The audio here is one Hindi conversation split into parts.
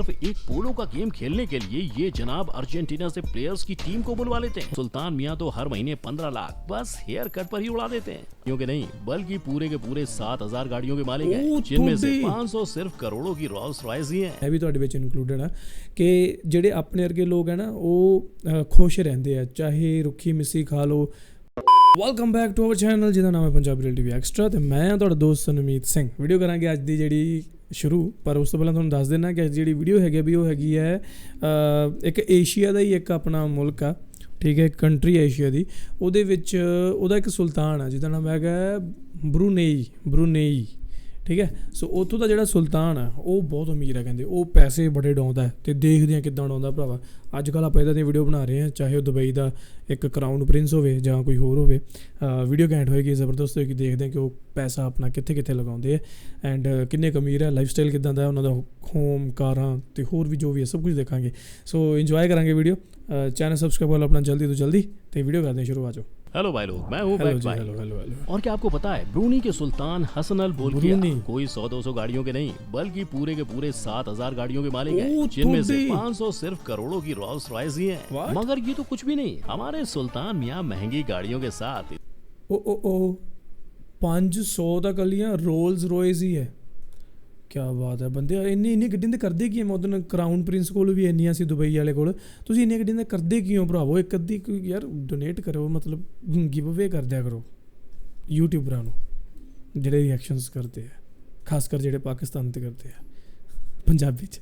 सिर्फ एक पोलो का गेम खेलने के लिए ये जनाब अर्जेंटीना से प्लेयर्स की टीम को बुलवा लेते हैं। सुल्तान मियां तो हर महीने 15 लाख बस हेयर कट पर ही उड़ा देते हैं, क्योंकि नहीं बल्कि पूरे के पूरे 7000 गाड़ियों के मालिक हैं, जिनमें से 500 सिर्फ करोड़ों की रोल्स रॉयस ही हैं। ਇਹ ਵੀ ਤੁਹਾਡੇ ਵਿੱਚ ਇਨਕਲੂਡਡ ਆ ਕਿ ਜਿਹੜੇ ਆਪਣੇ ਵਰਗੇ ਲੋਕ ਹੈ ਨਾ ਉਹ ਖੁਸ਼ ਰਹਿੰਦੇ ਆ, ਚਾਹੇ ਰੁੱਖੀ ਮਿੱਸੀ ਖਾ ਲਓ। Welcome back to our channel ਜਿਹਦਾ ਨਾਮ ਹੈ ਪੰਜਾਬੀ ਰਿਅਲ ਟੀਵੀ ਐਕਸਟਰਾ, ਤੇ ਮੈਂ ਹਾਂ ਤੁਹਾਡਾ ਦੋਸਤ ਸਨਮੀਤ ਸਿੰਘ। ਵੀਡੀਓ ਕਰਾਂਗੇ ਅੱਜ ਦੀ ਜਿਹੜੀ ਸ਼ੁਰੂ, ਪਰ ਉਸ ਤੋਂ ਪਹਿਲਾਂ ਤੁਹਾਨੂੰ ਦੱਸ ਦੇਣਾ ਕਿ ਜਿਹੜੀ ਵੀਡੀਓ ਹੈਗੀ ਵੀ ਉਹ ਹੈਗੀ ਹੈ ਇੱਕ ਏਸ਼ੀਆ ਦਾ ਹੀ ਇੱਕ ਆਪਣਾ ਮੁਲਕ ਆ, ਠੀਕ ਹੈ, ਕੰਟਰੀ ਏਸ਼ੀਆ ਦੀ। ਉਹਦੇ ਵਿੱਚ ਉਹਦਾ ਇੱਕ ਸੁਲਤਾਨ ਆ ਜਿਹਦਾ ਨਾਮ ਹੈਗਾ ਬਰੂਨੇਈ, ਠੀਕ ਹੈ। ਸੋ ਉੱਥੋਂ ਦਾ ਜਿਹੜਾ ਸੁਲਤਾਨ ਆ ਉਹ ਬਹੁਤ ਅਮੀਰ ਹੈ, ਕਹਿੰਦੇ ਉਹ ਪੈਸੇ ਬੜੇ ਡਾਉਂਦਾ, ਅਤੇ ਦੇਖਦੇ ਹਾਂ ਕਿੱਦਾਂ ਡਾਉਂਦਾ ਭਰਾਵਾ। ਅੱਜ ਕੱਲ੍ਹ ਆਪਾਂ ਇੱਦਾਂ ਦੀਆਂ ਵੀਡੀਓ ਬਣਾ ਰਹੇ ਹਾਂ, ਚਾਹੇ ਉਹ ਦੁਬਈ ਦਾ ਇੱਕ ਕਰਾਊਨ ਪ੍ਰਿੰਸ ਹੋਵੇ ਜਾਂ ਕੋਈ ਹੋਰ ਹੋਵੇ। ਵੀਡੀਓ ਘੈਂਟ ਹੋਏਗੀ, ਜ਼ਬਰਦਸਤ ਹੋਏਗੀ, ਦੇਖਦੇ ਹਾਂ ਕਿ ਉਹ ਪੈਸਾ ਆਪਣਾ ਕਿੱਥੇ ਕਿੱਥੇ ਲਗਾਉਂਦੇ ਆ ਐਂਡ ਕਿੰਨੇ ਕੁ ਅਮੀਰ ਹੈ, ਲਾਈਫ ਸਟਾਈਲ ਕਿੱਦਾਂ ਦਾ ਉਹਨਾਂ ਦਾ, ਹੋਮ, ਕਾਰਾਂ ਅਤੇ ਹੋਰ ਵੀ ਜੋ ਵੀ ਹੈ ਸਭ ਕੁਝ ਦੇਖਾਂਗੇ। ਸੋ ਇੰਜੋਏ ਕਰਾਂਗੇ ਵੀਡੀਓ। चैनल सब्सक्राइब कर लो अपना जल्दी तो जल्दी, तो वीडियो करते हैं शुरू। आ जाओ। हेलो भाई लोग, मैं हूँ बैक भाई। हेलो। और क्या आपको पता है ब्रूनी के सुल्तान हसन अल बोल्किया कोई 100-200 गाड़ियों के नहीं बल्कि पूरे के पूरे 7000 गाड़ियों के मालिक हैं, जिनमें से 500 सिर्फ करोड़ों की रोल्स रॉयस ही हैं। मगर ये तो कुछ भी नहीं, हमारे सुल्तान मियां महंगी गाड़ियों के साथ 500 ਦਾ ਕੱਲੀਆਂ ਰੋਲਸ ਰॉयस ਹੀ ਹੈ। ਕਿਆ ਬਾਤ ਹੈ ਬੰਦੇ, ਇੰਨੀ ਗੱਡੀਆਂ ਦੇ ਕਰਦੇ ਕੀ ਹੈ? ਮੈਂ ਉਦੋਂ ਕਰਾਊਨ ਪ੍ਰਿੰਸ ਕੋਲ ਵੀ ਇੰਨੀਆਂ ਸੀ, ਦੁਬਈ ਵਾਲੇ ਕੋਲ। ਤੁਸੀਂ ਇੰਨੀਆਂ ਗੱਡੀਆਂ ਦੇ ਕਰਦੇ ਕੀ ਹੋ ਭਰਾਵੋ? ਇੱਕ ਅੱਧੀ ਕੋਈ ਯਾਰ ਡੋਨੇਟ ਕਰੋ, ਮਤਲਬ ਗਿਵ ਅਵੇ ਕਰ ਦਿਆ ਕਰੋ ਯੂਟਿਊਬਰਾਂ ਨੂੰ ਜਿਹੜੇ ਰਿਐਕਸ਼ਨਸ ਕਰਦੇ ਆ, ਖਾਸ ਕਰ ਜਿਹੜੇ ਪਾਕਿਸਤਾਨ ਤੇ ਕਰਦੇ ਆ ਪੰਜਾਬੀ 'ਚ।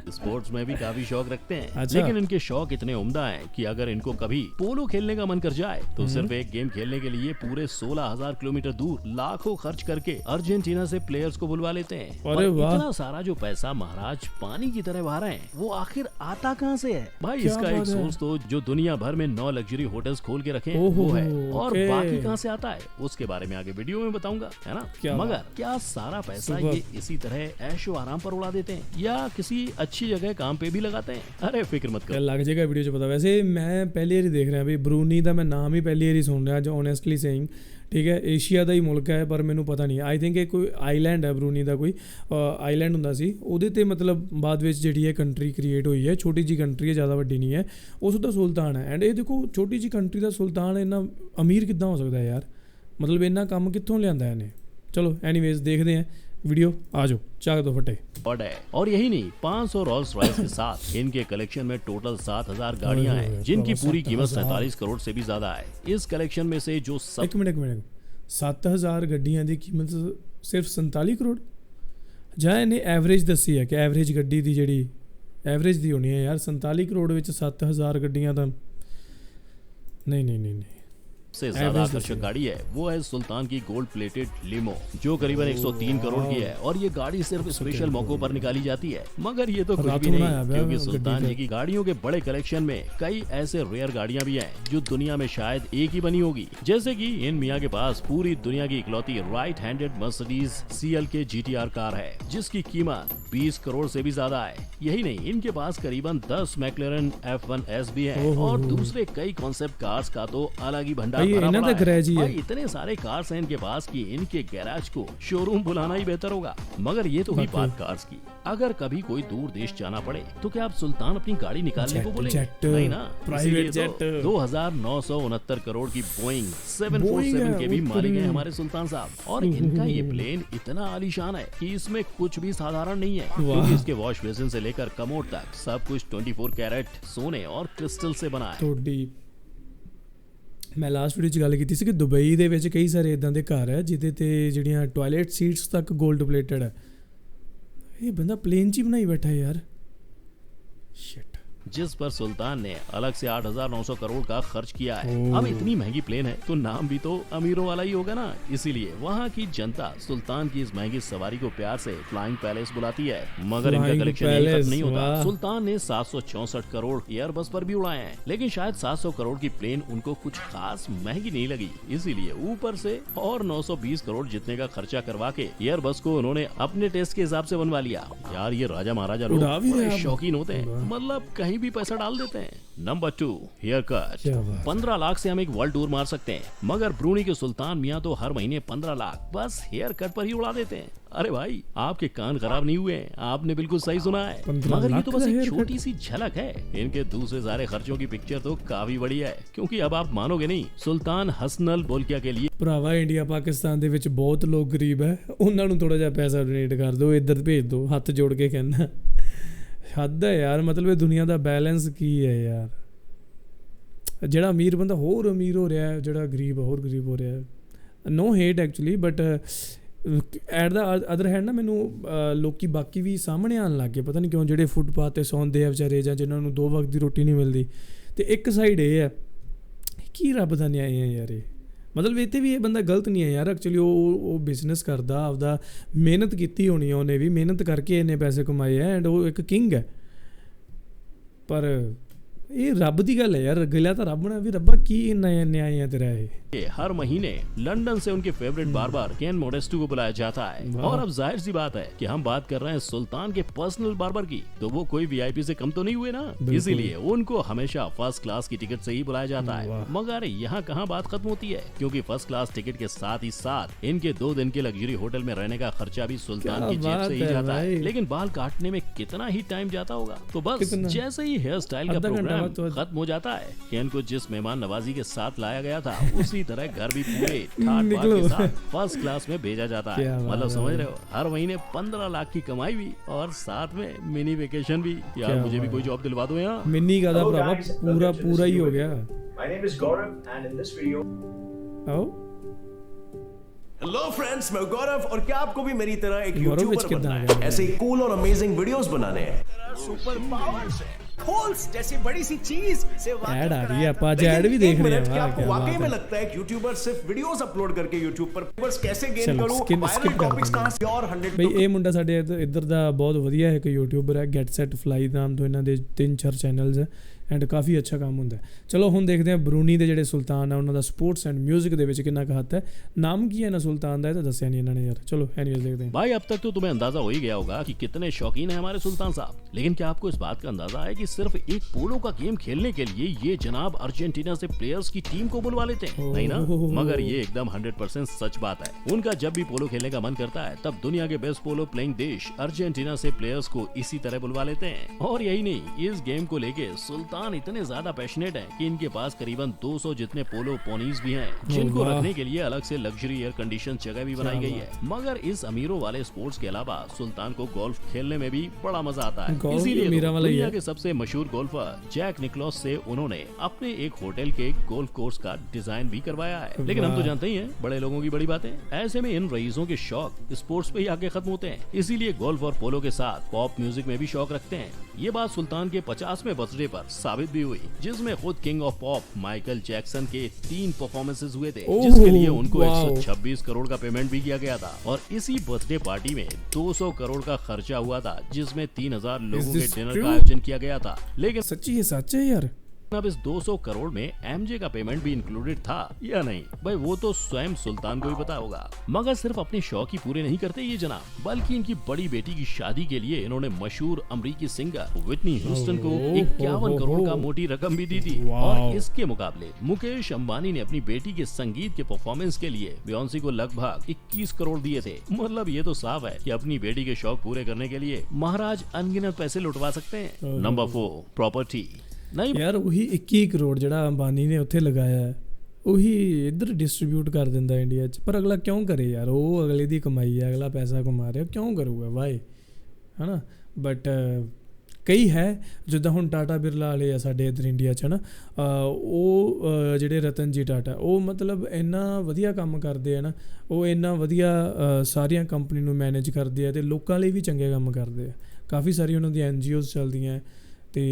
स्पोर्ट्स में भी काफी शौक रखते हैं। अच्छा। लेकिन इनके शौक इतने उम्दा हैं कि अगर इनको कभी पोलो खेलने का मन कर जाए तो सिर्फ एक गेम खेलने के लिए पूरे 16,000 किलोमीटर दूर लाखों खर्च करके अर्जेंटीना से प्लेयर्स को बुलवा लेते हैं। अरे वाह, इतना सारा जो पैसा महाराज पानी की तरह बहा रहे हैं, वो आखिर आता कहाँ से है भाई? इसका एक सोर्स तो जो दुनिया भर में 9 लग्जरी होटल्स खोल के रखे वो है, और बाकी कहाँ से आता है उसके बारे में आगे वीडियो में बताऊंगा, है ना। मगर क्या सारा पैसा ये इसी तरह ऐशो आराम पर उड़ा देते हैं या किसी अच्छी जगह काम पे भी लगाते हैं? अरे फिक्र मत करो, लग जाएगा वीडियो 'ਚ पता। वैसे मैं पहली बार देख रहा भी ਬਰੂਨੀ ਦਾ, मैं नाम ही पहली बार सुन रहा जो ऑनेस्टली सेइंग, ठीक है। ਏਸ਼ੀਆ ਦਾ ਹੀ ਮੁਲਕ ਹੈ, ਪਰ ਮੈਨੂੰ ਪਤਾ ਨਹੀਂ। ਆਈ ਥਿੰਕ ਇਹ ਕੋਈ ਆਈਲੈਂਡ ਹੈ, ਬਰੂਨੀ ਦਾ ਕੋਈ ਆਈਲੈਂਡ ਹੁੰਦਾ ਸੀ। ਉਹਦੇ 'ਤੇ ਮਤਲਬ ਬਾਅਦ ਵਿੱਚ ਜਿਹੜੀ ਹੈ ਕੰਟਰੀ ਕ੍ਰੀਏਟ ਹੋਈ ਹੈ। ਛੋਟੀ ਜਿਹੀ ਕੰਟਰੀ ਹੈ, ਜ਼ਿਆਦਾ ਵੱਡੀ ਨਹੀਂ ਹੈ। ਉਸ ਦਾ ਸੁਲਤਾਨ ਹੈ। ਐਂਡ ਇਹ ਦੇਖੋ, ਛੋਟੀ ਜਿਹੀ ਕੰਟਰੀ ਦਾ ਸੁਲਤਾਨ ਇੰਨਾ ਅਮੀਰ ਕਿੱਦਾਂ ਹੋ ਸਕਦਾ ਯਾਰ? ਮਤਲਬ ਇੰਨਾ ਕੰਮ ਕਿੱਥੋਂ ਲਿਆਂਦਾ ਇਹਨੇ? ਚਲੋ ਐਨੀਵੇਜ਼ देखते हैं वीडियो, आ जाओ चाक दो फटे। और यही नहीं, 500 रोल्स रॉयस के साथ इनके कलेक्शन में टोटल 7000 गाड़ियां हैं, जिनकी पूरी कीमत 47 करोड़ से भी ज्यादा है। इस कलेक्शन में से जो एक मिनट 7000 ਗੱਡੀਆਂ ਦੀ ਕੀਮਤ ਸਿਰਫ 47 ਕਰੋੜ? ਜਾਂ ਇਹਨੇ ਐਵਰੇਜ ਦੱਸੀ ਹੈ ਕਿ ਐਵਰੇਜ ਗੱਡੀ ਦੀ ਜਿਹੜੀ ਐਵਰੇਜ ਦੀ ਹੋਣੀ ਹੈ ਯਾਰ? 47 ਕਰੋੜ ਵਿੱਚ 7000 ਗੱਡੀਆਂ ਤਾਂ नहीं से ज्यादा आकर्षक गाड़ी है वो है सुल्तान की गोल्ड प्लेटेड लिमो, जो करीबन 103 करोड़ की है। और ये गाड़ी सिर्फ स्पेशल मौकों पर निकाली जाती है। मगर ये तो कुछ भी नहीं, क्योंकि सुल्तान जी की गाड़ियों के बड़े कलेक्शन में कई ऐसे रेयर गाड़ियां भी हैं जो दुनिया में शायद एक ही बनी होगी। जैसे कि इन मियां के पास पूरी दुनिया की इकलौती right handed Mercedes CLK GTR car है, जिसकी कीमत 20 करोड़ से भी ज्यादा है। यही नहीं, इनके पास करीबन 10 मैक्लेरन F1S भी है, और दूसरे कई कॉन्सेप्ट कार्स का तो अलग ही भंडार भरा पड़ा है। भाई इतने सारे कार्स हैं इनके पास कि इनके गैराज को शोरूम बुलाना ही बेहतर होगा। मगर ये तो हुई बात कार्स की। अगर कभी कोई दूर देश जाना पड़े तो क्या आप सुल्तान अपनी गाड़ी निकालने को बोलेंगे? नहीं ना, प्राइवेट जेट। 2969 करोड़ की बोइंग 747 के भी मालिक हैं हमारे सुल्तान साहब। और इनका ये प्लेन इतना आलीशान है कि इसमें कुछ भी साधारण नहीं है, क्योंकि इसके वॉश बेसिन से लेकर कमोड तक सब कुछ 24 कैरेट सोने और क्रिस्टल से बना है। ਮੈਂ ਲਾਸਟ ਵੀਡੀਓ 'ਚ ਗੱਲ ਕੀਤੀ ਸੀ ਕਿ ਦੁਬਈ ਦੇ ਵਿੱਚ ਕਈ ਸਾਰੇ ਇੱਦਾਂ ਦੇ ਘਰ ਹੈ ਜਿਹਦੇ 'ਤੇ ਜਿਹੜੀਆਂ ਟੋਇਲਟ ਸੀਟਸ ਤੱਕ ਗੋਲਡ ਪਲੇਟਡ ਹੈ। ਇਹ ਬੰਦਾ ਪਲੇਨ 'ਚ ਹੀ ਬਣਾਈ ਬੈਠਾ ਯਾਰ, ਸ਼ਿਟ। जिस पर सुल्तान ने अलग से 8,900 करोड़ का खर्च किया है। अब इतनी महंगी प्लेन है तो नाम भी तो अमीरों वाला ही होगा ना, इसीलिए वहाँ की जनता सुल्तान की इस महंगी सवारी को प्यार से फ्लाइंग पैलेस बुलाती है। मगर इनका कलेक्शन यहीं तक नहीं होता। सुल्तान ने 764 करोड़ एयरबस पर भी उड़ाए हैं, लेकिन शायद 700 करोड़ की प्लेन उनको कुछ खास महंगी नहीं लगी, इसीलिए ऊपर से और 920 करोड़ जितने का खर्चा करवा के एयरबस को उन्होंने अपने टेस्ट के हिसाब से बनवा लिया। यार ये राजा महाराजा लोग शौकीन होते हैं, मतलब कहीं कहीं भी पैसा डाल देते हैं। Number 2, haircut. क्या बात है। 15 लाख से हम एक वर्ल्ड टूर मार सकते हैं, मगर ब्रूनी के सुल्तान मियाँ तो हर महीने 15 लाख बस हेयर कट पर ही उड़ा देते हैं। अरे भाई, आपके कान खराब नहीं हुए हैं, आपने बिल्कुल सही सुना है। 15 मगर ये लाख तो बस का एक haircut? छोटी सी झलक है। इनके दूसरे सारे खर्चों की पिक्चर तो काफी बढ़िया है, क्योंकि अब आप मानोगे नहीं, सुल्तान हसनल बोल्किया के लिए ਭਰਾਵਾ ਇੰਡੀਆ ਪਾਕਿਸਤਾਨ ਦੇ ਵਿੱਚ ਬਹੁਤ ਲੋਕ ਗਰੀਬ ਹੈ, ਉਹਨਾਂ ਨੂੰ ਥੋੜਾ ਜਿਹਾ ਪੈਸਾ ਡੋਨੇਟ ਕਰ ਦਿਓ, ਇੱਧਰ ਭੇਜ ਦਿਓ, ਹੱਥ ਜੋੜ ਕੇ ਕਹਿੰਦਾ। ਹੱਦ ਹੈ ਯਾਰ, ਮਤਲਬ ਇਹ ਦੁਨੀਆ ਦਾ ਬੈਲੈਂਸ ਕੀ ਹੈ ਯਾਰ। ਜਿਹੜਾ ਅਮੀਰ ਬੰਦਾ ਹੋਰ ਅਮੀਰ ਹੋ ਰਿਹਾ ਹੈ, ਜਿਹੜਾ ਗਰੀਬ ਹੋਰ ਗਰੀਬ ਹੋ ਰਿਹਾ ਹੈ। No hate actually, but at the other hand ਨਾ ਮੈਨੂੰ ਲੋਕੀ ਬਾਕੀ ਵੀ ਸਾਹਮਣੇ ਆਉਣ ਲੱਗ ਗਏ, ਪਤਾ ਨਹੀਂ ਕਿਉਂ, ਜਿਹੜੇ ਫੁੱਟਪਾਥ 'ਤੇ ਸੌਂਦੇ ਆ ਵਿਚਾਰੇ, ਜਾਂ ਜਿਨ੍ਹਾਂ ਨੂੰ 2 ਵਕਤ ਦੀ ਰੋਟੀ ਨਹੀਂ ਮਿਲਦੀ। ਅਤੇ ਇੱਕ ਸਾਈਡ ਇਹ ਹੈ, ਕੀ ਰੱਬ ਦਾ ਨਿਆਂ ਹੈ ਯਾਰ ਇਹ। ਮਤਲਬ ਇਹ 'ਤੇ ਵੀ ਇਹ ਬੰਦਾ ਗਲਤ ਨਹੀਂ ਹੈ ਯਾਰ, ਐਕਚੁਅਲੀ ਉਹ ਬਿਜ਼ਨਸ ਕਰਦਾ, ਆਪਦਾ ਮਿਹਨਤ ਕੀਤੀ ਹੋਣੀ ਹੈ ਉਹਨੇ ਵੀ, ਮਿਹਨਤ ਕਰਕੇ ਇੰਨੇ ਪੈਸੇ ਕਮਾਏ ਹੈ, ਐਂਡ ਉਹ ਇੱਕ ਕਿੰਗ ਹੈ। ਪਰ ਇਹ ਰੱਬ ਦੀ ਗੱਲ ਹੈ ਯਾਰ, ਗਿਲਾ ਤਾਂ ਰੱਬ ਨੇ ਵੀ, ਰੱਬਾ ਕੀ ਨਿਆਂ ਹੈ ਤੇਰਾ ਇਹ। हर महीने लंदन से उनके फेवरेट बार्बर केन मोडेस्टो को बुलाया जाता है। और अब जाहिर सी बात है कि हम बात कर रहे हैं सुल्तान के पर्सनल बार्बर की, तो वो कोई वीआईपी से कम तो नहीं हुए ना, इसीलिए उनको हमेशा फर्स्ट क्लास की टिकट से ही बुलाया जाता है। मगर यहाँ कहाँ बात खत्म होती है, क्योंकि फर्स्ट क्लास टिकट के साथ ही साथ इनके 2 दिन के लग्जरी होटल में रहने का खर्चा भी सुल्तान की जेब से ही जाता है। लेकिन बाल काटने में कितना ही टाइम जाता होगा, तो बस जैसे ही हेयर स्टाइल का प्रोग्राम खत्म हो जाता है, केन को जिस मेहमान नवाजी के साथ लाया गया था, उसी तरह घर भी पूरे ठाट बाट के साथ फर्स्ट क्लास में भेजा जाता है। मतलब समझ रहे हो, हर महीने 15 लाख की कमाई भी, और साथ में मिनी वेकेशन भी। यार मुझे भी कोई जॉब दिलवा दो यहाँ। मिनी का था भरावा, पूरा ही हो गया। My name is Gaurav and in this video hello friends, मैं गौरव, और क्या आपको भी मेरी तरह एक यूट्यूबर बनना है, ऐसे ही कूल और अमेजिंग वीडियोस बनाने हैं, सुपर पावर्स है, होल्स जैसी बड़ी सी चीज से ऐड आ रही है, आप आज ऐड भी देख रहे हैं। क्या आपको वाकई में लगता है कि यूट्यूबर सिर्फ वीडियोस अपलोड करके यूट्यूब पर व्यूअर्स कैसे गेन करूं, वायरल टॉपिक्स कहां से, और 100 ਬਈ ਇਹ ਮੁੰਡਾ ਸਾਡੇ ਇੱਧਰ ਦਾ ਬਹੁਤ ਵਧੀਆ ਇੱਕ ਯੂਟਿਊਬਰ ਹੈ, ਗੈਟ ਸੈਟ ਫਲਾਈ ਨਾਮ ਤੋਂ ਇਹਨਾਂ ਦੇ 3-4 ਚੈਨਲਸ ਹੈ, ਐਂਡ ਕਾਫੀ ਅੱਛਾ ਕੰਮ ਹੁੰਦਾ। ਚਲੋ ਹੁਣ ਦੇਖਦੇ ਹਾਂ ਬਰੂਨੀ ਦੇ ਜਿਹੜੇ ਸੁਲਤਾਨ ਆ, ਉਹਨਾਂ ਦਾ ਸਪੋਰट्स ਐਂਡ म्यूजिक ਦੇ ਵਿੱਚ ਕਿੰਨਾ ਕੁ ਹੱਥ ਹੈ। ਨਾਮ ਕੀ ਹੈ ਨਾ ਸੁल्तान ਦਾ, ਇਹ ਤਾਂ ਦੱਸਿਆ नहीं ਇਹਨਾਂ ਨੇ यार। चलो एनीवेज देखते हैं। भाई अब तक तो तुम्हें अंदाजा हो ही गया होगा कि कितने शौकीन है हमारे सुल्तान साहब, लेकिन क्या आपको इस बात का अंदाजा है कि सिर्फ एक पोलो का गेम खेलने के लिए ये जनाब अर्जेंटीना से प्लेयर्स की टीम को बुलवा लेते हैं? नहीं ना, मगर ये एकदम 100% सच बात है। उनका जब भी पोलो खेलने का मन करता है, तब दुनिया के बेस्ट पोलो प्लेइंग देश अर्जेंटीना से प्लेयर्स को इसी तरह बुलवा लेते हैं। और यही नहीं, इस गेम को लेके सुल्तान इतने ज्यादा पैशनेट है कि इनके पास करीबन 200 जितने पोलो पोनीज भी हैं, जिनको रखने के लिए अलग से लग्जरी एयर कंडीशन जगह भी बनाई गई है। मगर इस अमीरों वाले स्पोर्ट्स के अलावा सुल्तान को गोल्फ खेलने में भी बड़ा मजा आता है, इसीलिए दुनिया के सबसे मशहूर गोल्फर जैक निकलॉस से उन्होंने अपने एक होटल के गोल्फ कोर्स का डिजाइन भी करवाया है। लेकिन हम तो जानते ही हैं, बड़े लोगों की बड़ी बातें। ऐसे में इन रईसों के शौक स्पोर्ट्स पे ही आके खत्म होते हैं, इसीलिए गोल्फ और पोलो के साथ पॉप म्यूजिक में भी शौक रखते हैं। ये बात सुल्तान के 50वें बर्थडे पर साबित भी हुई, जिसमें खुद king of pop Michael Jackson के 3 परफॉर्मेंसेस हुए थे, जिसके लिए उनको 126 करोड़ का पेमेंट भी किया गया था। और इसी बर्थडे पार्टी में 200 करोड़ का खर्चा हुआ था, जिसमें 3000 लोगों के डिनर का आयोजन किया गया था। लेकिन सच्ची है, सच है यार। अब इस 200 करोड़ में एमजे का पेमेंट भी इंक्लूडेड था या नहीं, भाई वो तो स्वयं सुल्तान को ही पता होगा। मगर सिर्फ अपने शौक ही पूरे नहीं करते ये जनाब, बल्कि इनकी बड़ी बेटी की शादी के लिए इन्होंने मशहूर अमरीकी सिंगर विटनी ह्यूस्टन को 51 करोड़ का मोटी रकम भी दी थी। और इसके मुकाबले मुकेश अंबानी ने अपनी बेटी के संगीत के परफॉर्मेंस के लिए बियोंसी को लगभग 21 करोड़ दिए थे। मतलब ये तो साफ है कि अपनी बेटी के शौक पूरे करने के लिए महाराज अनगिनत पैसे लुटवा सकते हैं। Number 4, property. नहीं यार ਉਹੀ 21 ਕਰੋੜ ਜਿਹੜਾ ਅੰਬਾਨੀ ਨੇ ਉੱਥੇ ਲਗਾਇਆ, ਉਹੀ ਇੱਧਰ ਡਿਸਟ੍ਰੀਬਿਊਟ ਕਰ ਦਿੰਦਾ ਇੰਡੀਆ 'ਚ। ਪਰ ਅਗਲਾ ਕਿਉਂ ਕਰੇ ਯਾਰ, ਉਹ ਅਗਲੇ ਦੀ ਕਮਾਈ ਹੈ, ਅਗਲਾ ਪੈਸਾ ਕਮਾ ਰਿਹਾ, ਕਿਉਂ ਕਰੂਗਾ ਵਾਈ, ਹੈ ਨਾ। ਬਟ ਕਈ ਹੈ ਜਿੱਦਾਂ ਹੁਣ ਟਾਟਾ ਬਿਰਲਾ ਵਾਲੇ ਆ ਸਾਡੇ ਇੱਧਰ ਇੰਡੀਆ 'ਚ, ਹੈ ਨਾ। ਉਹ ਜਿਹੜੇ ਰਤਨ ਜੀ ਟਾਟਾ, ਉਹ ਮਤਲਬ ਇੰਨਾ ਵਧੀਆ ਕੰਮ ਕਰਦੇ ਆ ਨਾ, ਉਹ ਇੰਨਾ ਵਧੀਆ ਸਾਰੀਆਂ ਕੰਪਨੀ ਨੂੰ ਮੈਨੇਜ ਕਰਦੇ ਆ, ਅਤੇ ਲੋਕਾਂ ਲਈ ਵੀ ਚੰਗੇ ਕੰਮ ਕਰਦੇ ਆ। ਕਾਫੀ ਸਾਰੀ ਉਹਨਾਂ ਦੀਆਂ NGOs ਚੱਲਦੀਆਂ, ਅਤੇ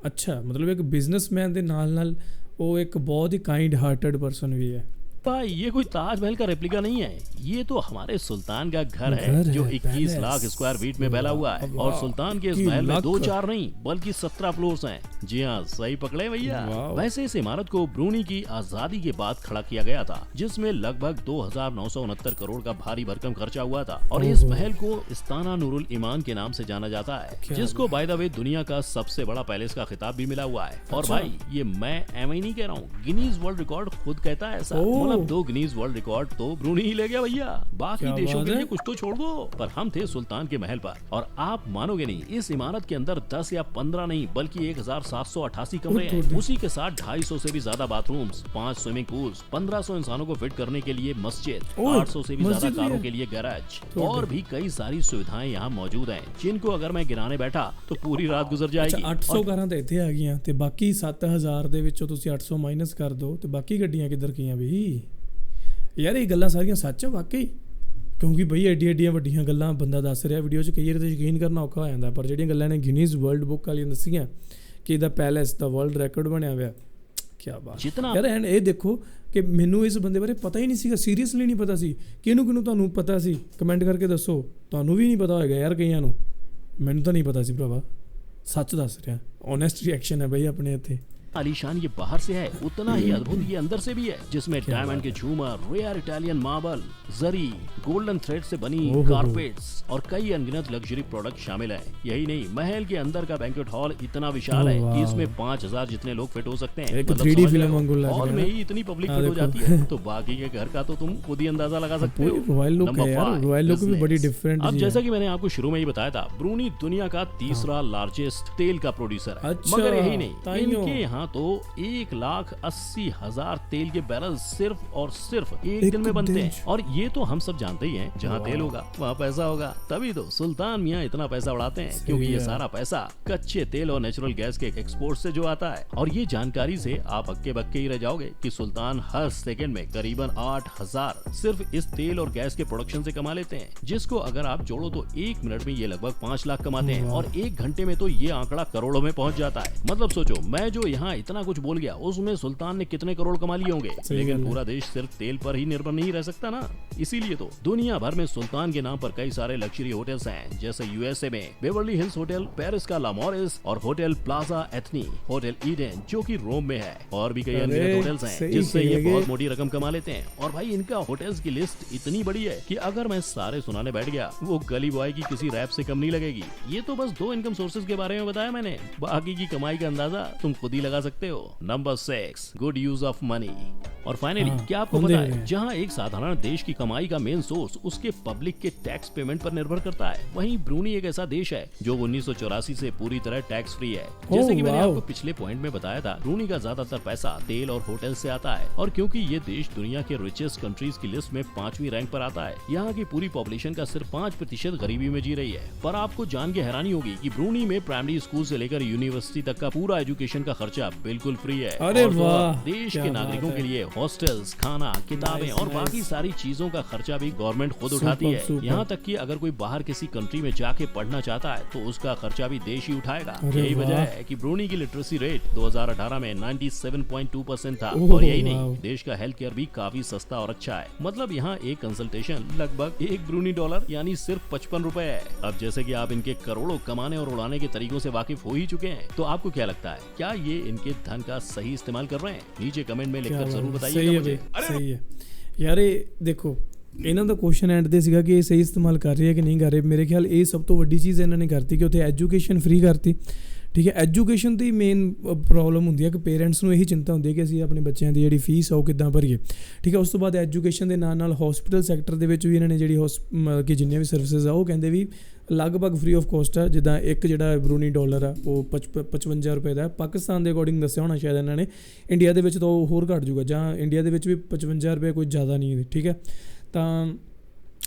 ਅੱਛਾ ਮਤਲਬ ਇੱਕ ਬਿਜ਼ਨਸਮੈਨ ਦੇ ਨਾਲ ਨਾਲ ਉਹ ਇੱਕ ਬਹੁਤ ਹੀ ਕਾइंड हार्टेड ਪਰਸਨ ਵੀ ਹੈ। भाई ये कोई ताजमहल का रेप्लिका नहीं है, ये तो हमारे सुल्तान का घर है जो 21 लाख स्क्वायर फीट में फैला हुआ है। और सुल्तान के इस महल में 2-4 नहीं बल्कि 17 फ्लोर्स हैं। जी हाँ, सही पकड़े भैया। वैसे इस इमारत को ब्रूनी की आजादी के बाद खड़ा किया गया था, जिसमें लगभग 2969 करोड़ का भारी भरकम खर्चा हुआ था। और इस महल को इस्ताना नूरुल ईमान के नाम से जाना जाता है, जिसको बाय द वे दुनिया का सबसे बड़ा पैलेस का खिताब भी मिला हुआ है। और भाई ये मैं एम नहीं कह रहा हूँ, गिनीज वर्ल्ड रिकॉर्ड खुद कहता है ऐसा। मतलब 2 गिनीज वर्ल्ड रिकॉर्ड तो ब्रूनी ही ले गया भैया, बाकी देशों के लिए कुछ तो छोड़ दो। पर हम थे सुल्तान के महल पर, और आप मानोगे नहीं, इस इमारत के अंदर 10 या 15 नहीं बल्कि 1788 कमरे हैं। उसी के साथ 250 से भी ज्यादा बाथरूम्स, 5 स्विमिंग पूल्स, 1500 इंसानों को फिट करने के लिए मस्जिद, 800 से भी ज्यादा कारों के लिए गैराज, और भी कई सारी सुविधाएं यहाँ मौजूद हैं, जिनको अगर मैं गिनाने बैठा तो पूरी रात गुजर जाएगी। 800 ਕਾਰਾਂ ਤੇ ਇੱਥੇ ਆ ਗਈਆਂ ਤੇ ਬਾਕੀ 7000 ਦੇ ਵਿੱਚੋਂ ਤੁਸੀਂ 800 ਮਾਈਨਸ ਕਰ ਦਿਓ ਤੇ ਬਾਕੀ ਗੱਡੀਆਂ ਕਿੱਧਰ ਗਈਆਂ ਬਈ? ਯਾਰ ਇਹ ਗੱਲਾਂ ਸਾਰੀਆਂ ਸੱਚ ਆ ਵਾਕਈ, ਕਿਉਂਕਿ ਬਈ ਐਡੀਆਂ ਵੱਡੀਆਂ ਗੱਲਾਂ ਬੰਦਾ ਦੱਸ ਰਿਹਾ ਵੀਡੀਓ 'ਚ, ਕਈ ਵਾਰ ਤਾਂ ਯਕੀਨ ਕਰਨਾ ਔਖਾ ਹੋ ਜਾਂਦਾ। ਪਰ ਜਿਹੜੀਆਂ ਗੱਲਾਂ ਨੇ ਗਿਨੀਜ਼ ਵਰਲਡ ਬੁੱਕ ਵਾਲੀਆਂ ਦੱਸੀਆਂ ਕਿ ਇਹਦਾ ਪੈਲੇਸ ਦਾ ਵਰਲਡ ਰਿਕਾਰਡ ਬਣਿਆ ਹੋਇਆ, ਕੀ ਬਾਤ ਯਾਰ। ਐਂਡ ਇਹ ਦੇਖੋ ਕਿ ਮੈਨੂੰ ਇਸ ਬੰਦੇ ਬਾਰੇ ਪਤਾ ਹੀ ਨਹੀਂ ਸੀਗਾ, ਸੀਰੀਅਸਲੀ ਨਹੀਂ ਪਤਾ ਸੀ। ਕਿਹਨੂੰ ਤੁਹਾਨੂੰ ਪਤਾ ਸੀ? ਕਮੈਂਟ ਕਰਕੇ ਦੱਸੋ। ਤੁਹਾਨੂੰ ਵੀ ਨਹੀਂ ਪਤਾ ਹੋਏਗਾ ਯਾਰ ਕਈਆਂ ਨੂੰ, ਮੈਨੂੰ ਤਾਂ ਨਹੀਂ ਪਤਾ ਸੀ ਭਰਾਵਾ, सच दस रहा। ऑनेस्ट रिएक्शन है भाई अपने इत्थे। आलीशान ये बाहर से है, उतना ही अद्भुत ये अंदर से भी है, जिसमें डायमंड के झूमर, रेयर इटालियन मार्बल, जरी, गोल्डन थ्रेड से बनी कारपेट्स और कई अनगिनत लग्जरी प्रोडक्ट शामिल हैं। यही नहीं, महल के अंदर का बैंक्वेट हॉल इतना विशाल है कि इसमें 5000 जितने लोग फिट हो सकते हैं। मतलब हॉल में ही इतनी पब्लिक फिट हो जाती है, तो बाकी के घर का तो तुम खुद ही अंदाजा लगा सकते हो। रॉयल लुक भी बड़ी डिफरेंट। अब जैसा कि मैंने आपको शुरू में ही बताया था, ब्रूनी दुनिया का तीसरा लार्जेस्ट तेल का प्रोड्यूसर है। मगर यही नहीं, इनके यहाँ तो 1,80,000 तेल के बैरल सिर्फ और सिर्फ एक दिन में बनते हैं। और ये तो हम सब जानते ही हैं, जहाँ तेल होगा वहाँ पैसा होगा। तभी तो सुल्तान मियाँ इतना पैसा उड़ाते हैं, क्योंकि ये सारा पैसा कच्चे तेल और नेचुरल गैस के एक्सपोर्ट से जो आता है। और ये जानकारी से आप अक्के बक्के ही रह जाओगे कि सुल्तान हर सेकंड में करीबन 8,000 सिर्फ इस तेल और गैस के प्रोडक्शन से कमा लेते हैं, जिसको अगर आप जोड़ो तो 1 मिनट में ये लगभग 5 लाख कमाते हैं, और 1 घंटे में तो ये आंकड़ा करोड़ों में पहुंच जाता है। मतलब सोचो, मैं जो यहाँ इतना कुछ बोल गया, उसमें सुल्तान ने कितने करोड़ कमा लिए होंगे। लेकिन पूरा देश सिर्फ तेल पर ही निर्भर नहीं रह सकता ना, इसीलिए तो दुनिया भर में सुल्तान के नाम पर कई सारे लग्जरी होटल्स हैं, जैसे यूएसए में बेवर्ली हिल्स होटल, पेरिस का ला मॉरिस और hotel Plaza Athenee, hotel Eden जो कि रोम में है, और भी कई अन्य होटल्स हैं जिससे ये बहुत मोटी रकम कमा लेते हैं। और भाई इनका होटल्स की लिस्ट इतनी बड़ी है कि अगर मैं सारे सुनाने बैठ गया, वो गली बॉय की किसी रैप से कम नहीं लगेगी। ये तो बस 2 इनकम सोर्सेज के बारे में बताया मैंने, बाकी की कमाई का अंदाजा तुम खुद ही लगा सकते हो। Number 6, good use of money. और फाइनली क्या आपको पता है, जहां एक साधारण देश की कमाई का मेन सोर्स उसके पब्लिक के टैक्स पेमेंट पर निर्भर करता है, वहीं ब्रूनी एक ऐसा देश है जो 1984 से पूरी तरह टैक्स फ्री है। जैसे कि मैंने आपको पिछले पॉइंट में बताया था, ब्रूनी का ज्यादातर पैसा तेल और होटल से आता है। और क्योंकि ये देश दुनिया के रिचेस्ट कंट्रीज की लिस्ट में 5वीं रैंक पर आता है, यहाँ की पूरी पॉपुलेशन का सिर्फ 5% गरीबी में जी रही है। पर आपको जान के हैरानी होगी कि ब्रूनी में प्राइमरी स्कूल से लेकर यूनिवर्सिटी तक का पूरा एजुकेशन का खर्चा बिल्कुल फ्री है। अरे वाह, देश के नागरिकों के लिए हॉस्टल्स, खाना, किताबें और बाकी सारी चीजों का खर्चा भी गवर्नमेंट खुद उठाती है। यहाँ तक कि अगर कोई बाहर किसी कंट्री में जाके पढ़ना चाहता है तो उसका खर्चा भी देश ही उठाएगा। यही वजह है कि ब्रूनी की लिटरेसी रेट 2018 में 97.2% था। और यही नहीं, देश का हेल्थ केयर भी काफी सस्ता और अच्छा है। मतलब यहाँ एक कंसल्टेशन लगभग $1 ब्रूनी यानी सिर्फ 55 रुपए है। अब जैसे कि आप इनके करोड़ों कमाने और उड़ाने के तरीकों से वाकिफ हो ही चुके हैं, तो आपको क्या लगता है, क्या ये इनके धन का सही इस्तेमाल कर रहे हैं? नीचे कमेंट में लिखकर जरूर बताइएगा मुझे। सही है यार, ये देखो ਇਹਨਾਂ ਦਾ ਕੁਐਸਚਨ ਐਂਡ ਤੇ ਸੀਗਾ ਕਿ ਇਹ ਸਹੀ ਇਸਤੇਮਾਲ ਕਰ ਰਹੀ ਹੈ ਕਿ ਨਹੀਂ ਕਰ ਰਹੀ। ਮੇਰੇ ਖਿਆਲ ਇਹ ਸਭ ਤੋਂ ਵੱਡੀ ਚੀਜ਼ ਇਹਨਾਂ ਨੇ ਕਰਤੀ ਕਿ ਉੱਥੇ ਐਜੂਕੇਸ਼ਨ ਫ੍ਰੀ ਕਰਤੀ। ਠੀਕ ਹੈ, ਐਜੂਕੇਸ਼ਨ ਦੀ ਮੇਨ ਪ੍ਰੋਬਲਮ ਹੁੰਦੀ ਹੈ ਕਿ ਪੇਰੈਂਟਸ ਨੂੰ ਇਹੀ ਚਿੰਤਾ ਹੁੰਦੀ ਹੈ ਕਿ ਅਸੀਂ ਆਪਣੇ ਬੱਚਿਆਂ ਦੀ ਜਿਹੜੀ ਫੀਸ ਆ ਉਹ ਕਿੱਦਾਂ ਭਰੀਏ। ਠੀਕ ਹੈ, ਉਸ ਤੋਂ ਬਾਅਦ ਐਜੂਕੇਸ਼ਨ ਦੇ ਨਾਲ ਨਾਲ ਹੌਸਪੀਟਲ ਸੈਕਟਰ ਦੇ ਵਿੱਚ ਵੀ ਇਹਨਾਂ ਨੇ ਜਿਹੜੀ ਕਿ ਜਿੰਨੀਆਂ ਵੀ ਸਰਵਿਸਿਜ਼ ਆ ਉਹ ਕਹਿੰਦੇ ਵੀ ਲਗਭਗ ਫ੍ਰੀ ਆਫ ਕੋਸਟ ਆ। ਜਿੱਦਾਂ ਇੱਕ ਜਿਹੜਾ ਬਰੂਨੀ ਡਾਲਰ ਆ ਉਹ 55 ਰੁਪਏ ਦਾ, ਪਾਕਿਸਤਾਨ ਦੇ ਅਕੋਰਡਿੰਗ ਦੱਸਿਆ ਹੋਣਾ ਸ਼ਾਇਦ ਇਹਨਾਂ ਨੇ। ਇੰਡੀਆ ਦੇ ਵਿੱਚ ਤਾਂ ਉਹ ਹੋਰ ਘੱਟ ਜੂਗਾ, ਜਾਂ ਇੰਡੀਆ ਦੇ ਵਿੱਚ ਵੀ 55 ਰੁਪਏ ਕੋਈ ਜ਼ਿਆਦਾ ਨਹੀਂ। ਠੀਕ ਹੈ, ਤਾਂ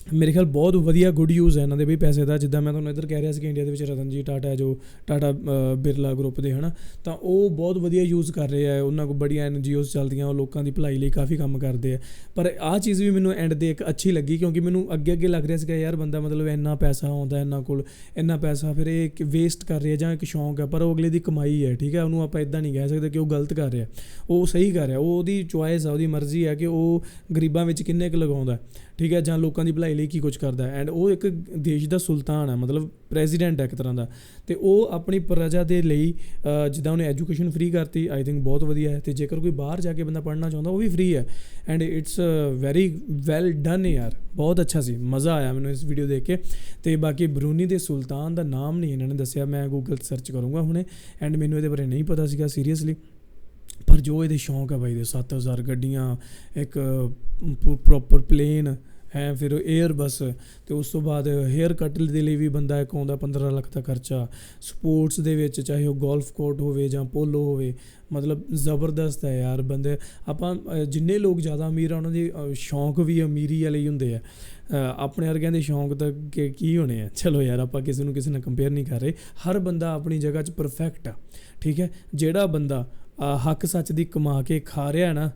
ਮੇਰੇ ਖਿਆਲ ਬਹੁਤ ਵਧੀਆ ਗੁੱਡ ਯੂਜ਼ ਹੈ ਇਹਨਾਂ ਦੇ ਵੀ ਪੈਸੇ ਦਾ। ਜਿੱਦਾਂ ਮੈਂ ਤੁਹਾਨੂੰ ਇੱਧਰ ਕਹਿ ਰਿਹਾ ਸੀ ਕਿ ਇੰਡੀਆ ਦੇ ਵਿੱਚ ਰਤਨਜੀਤ ਟਾਟਾ ਜੋ ਟਾਟਾ ਬਿਰਲਾ ਗਰੁੱਪ ਦੇ ਹੈ ਨਾ, ਤਾਂ ਉਹ ਬਹੁਤ ਵਧੀਆ ਯੂਜ਼ ਕਰ ਰਹੇ ਆ। ਉਹਨਾਂ ਕੋਲ ਬੜੀਆਂ NGOs ਚੱਲਦੀਆਂ, ਉਹ ਲੋਕਾਂ ਦੀ ਭਲਾਈ ਲਈ ਕਾਫੀ ਕੰਮ ਕਰਦੇ ਆ। ਪਰ ਆਹ ਚੀਜ਼ ਵੀ ਮੈਨੂੰ ਐਂਡ ਦੇ ਇੱਕ ਅੱਛੀ ਲੱਗੀ, ਕਿਉਂਕਿ ਮੈਨੂੰ ਅੱਗੇ ਲੱਗ ਰਿਹਾ ਸੀਗਾ ਯਾਰ ਬੰਦਾ ਮਤਲਬ ਇੰਨਾ ਪੈਸਾ ਆਉਂਦਾ ਇਹਨਾਂ ਕੋਲ, ਇੰਨਾ ਪੈਸਾ ਫਿਰ ਇਹ ਵੇਸਟ ਕਰ ਰਿਹਾ ਜਾਂ ਇੱਕ ਸ਼ੌਂਕ ਹੈ, ਪਰ ਉਹ ਅਗਲੇ ਦੀ ਕਮਾਈ ਹੈ, ਠੀਕ ਹੈ। ਉਹਨੂੰ ਆਪਾਂ ਇੱਦਾਂ ਨਹੀਂ ਕਹਿ ਸਕਦੇ ਕਿ ਉਹ ਗਲਤ ਕਰ ਰਿਹਾ, ਉਹ ਸਹੀ ਕਰ ਰਿਹਾ। ਉਹ ਉਹਦੀ ਚੁਆਇਸ ਆ, ਉਹਦੀ ਮਰਜ਼ੀ ਹੈ ਕਿ ਉਹ ਗਰੀਬਾਂ ਵਿੱਚ ਕਿੰਨੇ ਕੁ ਲਗਾਉਂਦਾ, ਠੀਕ ਹੈ, ਜਾਂ ਲੋਕਾਂ ਦੀ ਭਲਾਈ ਲਈ ਕੀ ਕੁਝ ਕਰਦਾ। ਐਂਡ ਉਹ ਇੱਕ ਦੇਸ਼ ਦਾ ਸੁਲਤਾਨ ਹੈ, ਮਤਲਬ ਪ੍ਰੈਜ਼ੀਡੈਂਟ ਹੈ ਇੱਕ ਤਰ੍ਹਾਂ ਦਾ, ਅਤੇ ਉਹ ਆਪਣੀ ਪ੍ਰਜਾ ਦੇ ਲਈ ਜਿੱਦਾਂ ਉਹਨੇ ਐਜੂਕੇਸ਼ਨ ਫ੍ਰੀ ਕਰਤੀ, ਆਈ ਥਿੰਕ ਬਹੁਤ ਵਧੀਆ ਹੈ। ਅਤੇ ਜੇਕਰ ਕੋਈ ਬਾਹਰ ਜਾ ਕੇ ਬੰਦਾ ਪੜ੍ਹਨਾ ਚਾਹੁੰਦਾ ਉਹ ਵੀ ਫ੍ਰੀ ਹੈ। And it's very well done ਯਾਰ, ਬਹੁਤ ਅੱਛਾ ਸੀ, ਮਜ਼ਾ ਆਇਆ ਮੈਨੂੰ ਇਸ ਵੀਡੀਓ ਦੇਖ ਕੇ। ਅਤੇ ਬਾਕੀ ਬਰੂਨੀ ਦੇ ਸੁਲਤਾਨ ਦਾ ਨਾਮ ਨਹੀਂ ਇਹਨਾਂ ਨੇ ਦੱਸਿਆ, ਮੈਂ ਗੂਗਲ ਸਰਚ ਕਰੂੰਗਾ ਹੁਣੇ। ਐਂਡ ਮੈਨੂੰ ਇਹਦੇ ਬਾਰੇ ਨਹੀਂ ਪਤਾ ਸੀਗਾ ਸੀਰੀਅਸਲੀ, ਪਰ ਜੋ ਇਹਦੇ ਸ਼ੌਂਕ ਹੈ ਬਾਈ ਦੇ 7000 ਗੱਡੀਆਂ, ਇੱਕ ਪ੍ਰੋਪਰ ਪਲੇਨ ਹੈ, ਫਿਰ ਏਅਰ ਬੱਸ, ਅਤੇ ਉਸ ਤੋਂ ਬਾਅਦ ਹੇਅਰ ਕੱਟ ਦੇ ਲਈ ਵੀ ਬੰਦਾ ਇੱਕ ਆਉਂਦਾ 15 ਲੱਖ ਦਾ ਖਰਚਾ। ਸਪੋਰਟਸ ਦੇ ਵਿੱਚ ਚਾਹੇ ਉਹ ਗੋਲਫ ਕੋਰਟ ਹੋਵੇ ਜਾਂ ਪੋਲੋ ਹੋਵੇ, ਮਤਲਬ ਜ਼ਬਰਦਸਤ ਹੈ ਯਾਰ। ਬੰਦੇ ਆਪਾਂ ਜਿੰਨੇ ਲੋਕ ਜ਼ਿਆਦਾ ਅਮੀਰ ਆ ਉਹਨਾਂ ਦੇ ਸ਼ੌਂਕ ਵੀ ਅਮੀਰੀ ਵਾਲੇ ਹੀ ਹੁੰਦੇ ਆ। ਆਪਣੇ ਵਰਗਿਆਂ ਦੇ ਸ਼ੌਂਕ ਤਾਂ ਕੀ ਹੋਣੇ ਆ। ਚਲੋ ਯਾਰ ਆਪਾਂ ਕਿਸੇ ਨੂੰ ਕਿਸੇ ਨਾਲ ਕੰਪੇਅਰ ਨਹੀਂ ਕਰ ਰਹੇ, ਹਰ ਬੰਦਾ ਆਪਣੀ ਜਗ੍ਹਾ 'ਚ ਪਰਫੈਕਟ ਆ, ਠੀਕ ਹੈ। ਜਿਹੜਾ ਬੰਦਾ ਹੱਕ ਸੱਚ ਦੀ ਕਮਾ ਕੇ ਖਾ ਰਿਹਾ ਨਾ,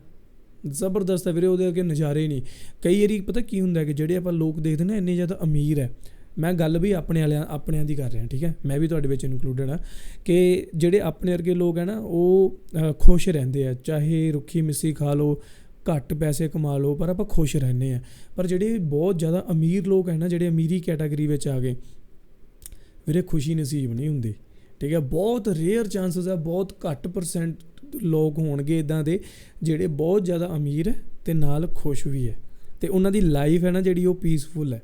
ਜ਼ਬਰਦਸਤ ਹੈ ਵੀਰੇ, ਉਹਦੇ ਅੱਗੇ ਨਜ਼ਾਰੇ ਨਹੀਂ। ਕਈ ਵਾਰੀ ਪਤਾ ਕੀ ਹੁੰਦਾ ਕਿ ਜਿਹੜੇ ਆਪਾਂ ਲੋਕ ਦੇਖਦੇ ਨਾ ਇੰਨੇ ਜ਼ਿਆਦਾ ਅਮੀਰ ਹੈ, ਮੈਂ ਗੱਲ ਵੀ ਆਪਣਿਆਂ ਦੀ ਕਰ ਰਿਹਾ, ਠੀਕ ਹੈ, ਮੈਂ ਵੀ ਤੁਹਾਡੇ ਵਿੱਚ ਇਨਕਲੂਡਡ ਹਾਂ, ਕਿ ਜਿਹੜੇ ਆਪਣੇ ਵਰਗੇ ਲੋਕ ਹੈ ਨਾ ਉਹ ਖੁਸ਼ ਰਹਿੰਦੇ ਆ, ਚਾਹੇ ਰੁੱਖੀ ਮਿੱਸੀ ਖਾ ਲਓ, ਘੱਟ ਪੈਸੇ ਕਮਾ ਲਓ, ਪਰ ਆਪਾਂ ਖੁਸ਼ ਰਹਿੰਦੇ ਹਾਂ। ਪਰ ਜਿਹੜੇ ਬਹੁਤ ਜ਼ਿਆਦਾ ਅਮੀਰ ਲੋਕ ਹੈ ਨਾ, ਜਿਹੜੇ ਅਮੀਰੀ ਕੈਟਾਗਰੀ ਵਿੱਚ ਆ ਗਏ ਵੀਰੇ, ਖੁਸ਼ੀ ਨਸੀਬ ਨਹੀਂ ਹੁੰਦੀ, ਠੀਕ ਹੈ। ਬਹੁਤ ਰੇਅਰ ਚਾਂਸਿਸ ਆ, ਬਹੁਤ ਘੱਟ % ਲੋਕ ਹੋਣਗੇ ਇੱਦਾਂ ਦੇ ਜਿਹੜੇ ਬਹੁਤ ਜ਼ਿਆਦਾ ਅਮੀਰ ਹੈ ਅਤੇ ਨਾਲ ਖੁਸ਼ ਵੀ ਹੈ, ਅਤੇ ਉਹਨਾਂ ਦੀ ਲਾਈਫ ਹੈ ਨਾ ਜਿਹੜੀ ਉਹ ਪੀਸਫੁੱਲ ਹੈ।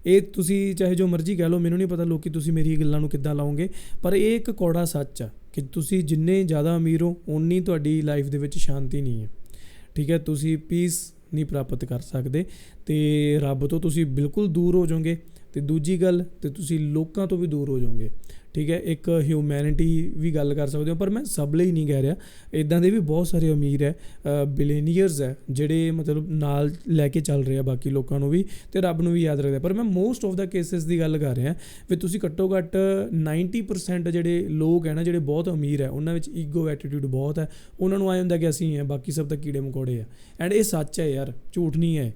ਇਹ ਤੁਸੀਂ ਚਾਹੇ ਜੋ ਮਰਜ਼ੀ ਕਹਿ ਲਓ, ਮੈਨੂੰ ਨਹੀਂ ਪਤਾ ਲੋਕੀ ਤੁਸੀਂ ਮੇਰੀ ਗੱਲਾਂ ਨੂੰ ਕਿੱਦਾਂ ਲਾਓਗੇ, ਪਰ ਇਹ ਇੱਕ ਕੌੜਾ ਸੱਚ ਆ ਕਿ ਤੁਸੀਂ ਜਿੰਨੇ ਜ਼ਿਆਦਾ ਅਮੀਰ ਹੋ ਓਨੀ ਤੁਹਾਡੀ ਲਾਈਫ ਦੇ ਵਿੱਚ ਸ਼ਾਂਤੀ ਨਹੀਂ ਹੈ, ਠੀਕ ਹੈ। ਤੁਸੀਂ ਪੀਸ ਨਹੀਂ ਪ੍ਰਾਪਤ ਕਰ ਸਕਦੇ, ਅਤੇ ਰੱਬ ਤੋਂ ਤੁਸੀਂ ਬਿਲਕੁਲ ਦੂਰ ਹੋ ਜਾਓਗੇ। ਅਤੇ ਦੂਜੀ ਗੱਲ, ਅਤੇ ਤੁਸੀਂ ਲੋਕਾਂ ਤੋਂ ਵੀ ਦੂਰ ਹੋ ਜਾਓਗੇ, ਠੀਕ ਹੈ। ਇੱਕ ਹਿਊਮੈਨਿਟੀ ਵੀ ਗੱਲ ਕਰ ਸਕਦੇ ਹੋ, ਪਰ ਮੈਂ ਸਭ ਲਈ ਨਹੀਂ ਕਹਿ ਰਿਹਾ। ਇੱਦਾਂ ਦੇ ਵੀ ਬਹੁਤ ਸਾਰੇ ਅਮੀਰ ਹੈ, ਬਿਲੀਨੀਅਰਸ ਹੈ, ਜਿਹੜੇ ਮਤਲਬ ਨਾਲ ਲੈ ਕੇ ਚੱਲ ਰਹੇ ਆ ਬਾਕੀ ਲੋਕਾਂ ਨੂੰ ਵੀ, ਅਤੇ ਰੱਬ ਨੂੰ ਵੀ ਯਾਦ ਰੱਖਦੇ। ਪਰ ਮੈਂ ਮੋਸਟ ਆਫ ਦਾ ਕੇਸਿਸ ਦੀ ਗੱਲ ਕਰ ਰਿਹਾ ਵੀ ਤੁਸੀਂ ਘੱਟੋ ਘੱਟ 90% ਜਿਹੜੇ ਲੋਕ ਹੈ ਨਾ ਜਿਹੜੇ ਬਹੁਤ ਅਮੀਰ ਹੈ, ਉਹਨਾਂ ਵਿੱਚ ਈਗੋ ਐਟੀਟਿਊਡ ਬਹੁਤ ਹੈ। ਉਹਨਾਂ ਨੂੰ ਆਏ ਹੁੰਦਾ ਕਿ ਅਸੀਂ ਹੈ, ਬਾਕੀ ਸਭ ਤਾਂ ਕੀੜੇ ਮਕੌੜੇ ਆ। ਐਂਡ ਇਹ ਸੱਚ ਹੈ ਯਾਰ, ਝੂਠ ਨਹੀਂ ਹੈ।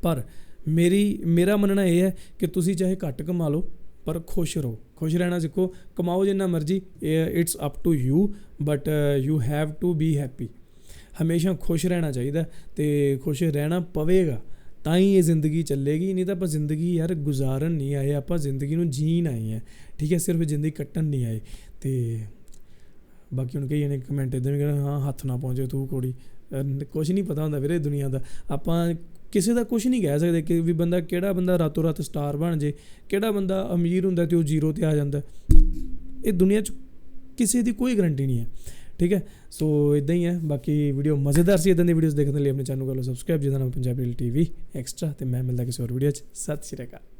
ਪਰ ਮੇਰਾ ਮੰਨਣਾ ਇਹ ਹੈ ਕਿ ਤੁਸੀਂ ਚਾਹੇ ਘੱਟ ਕਮਾ ਲਓ ਪਰ ਖੁਸ਼ ਰਹੋ, ਖੁਸ਼ ਰਹਿਣਾ ਸਿੱਖੋ। ਕਮਾਓ ਜਿੰਨਾ ਮਰਜ਼ੀ, it's up to you, but you have to be happy. ਹਮੇਸ਼ਾ ਖੁਸ਼ ਰਹਿਣਾ ਚਾਹੀਦਾ, ਅਤੇ ਖੁਸ਼ ਰਹਿਣਾ ਪਵੇਗਾ ਤਾਂ ਹੀ ਇਹ ਜ਼ਿੰਦਗੀ ਚੱਲੇਗੀ। ਨਹੀਂ ਤਾਂ ਆਪਾਂ ਜ਼ਿੰਦਗੀ ਯਾਰ ਗੁਜ਼ਾਰਨ ਨਹੀਂ ਆਏ, ਆਪਾਂ ਜ਼ਿੰਦਗੀ ਨੂੰ ਜੀਣ ਆਏ ਹਾਂ, ਠੀਕ ਹੈ, ਸਿਰਫ ਜ਼ਿੰਦਗੀ ਕੱਟਣ ਨਹੀਂ ਆਏ। ਅਤੇ ਬਾਕੀ ਹੁਣ ਕਈ ਨੇ ਕਮੈਂਟ ਇੱਦਾਂ ਵੀ ਕਹਿਣਾ, ਹਾਂ ਹੱਥ ਨਾ ਪਹੁੰਚੇ ਤੂੰ ਕੁੜੀ, ਕੁਛ ਨਹੀਂ ਪਤਾ ਹੁੰਦਾ ਵੀਰੇ ਦੁਨੀਆ ਦਾ। ਆਪਾਂ ਕਿਸੇ ਦਾ ਕੁਛ ਨਹੀਂ ਕਹਿ ਸਕਦੇ ਕਿ ਵੀ ਕਿਹੜਾ ਬੰਦਾ ਰਾਤੋਂ ਰਾਤ ਸਟਾਰ ਬਣ ਜੇ, ਕਿਹੜਾ ਬੰਦਾ ਅਮੀਰ ਹੁੰਦਾ ਅਤੇ ਉਹ 0 'ਤੇ ਆ ਜਾਂਦਾ। ਇਹ ਦੁਨੀਆ 'ਚ ਕਿਸੇ ਦੀ ਕੋਈ ਗਰੰਟੀ ਨਹੀਂ ਹੈ, ਠੀਕ ਹੈ। ਸੋ ਇੱਦਾਂ ਹੀ ਹੈ। ਬਾਕੀ ਵੀਡੀਓ ਮਜ਼ੇਦਾਰ ਸੀ। ਇੱਦਾਂ ਦੀ ਵੀਡੀਓਜ਼ ਦੇਖਣ ਲਈ ਆਪਣੇ ਚੈਨਲ ਨੂੰ ਕਰ ਲਓ ਸਬਸਕ੍ਰਾਈਬ, ਜਿਹਦਾ ਨਾਮ ਪੰਜਾਬੀ TV ਐਕਸਟਰਾ, ਅਤੇ ਮੈਂ ਮਿਲਦਾ ਕਿਸੇ ਹੋਰ ਵੀਡੀਓ 'ਚ। ਸਤਿ ਸ਼੍ਰੀ ਅਕਾਲ।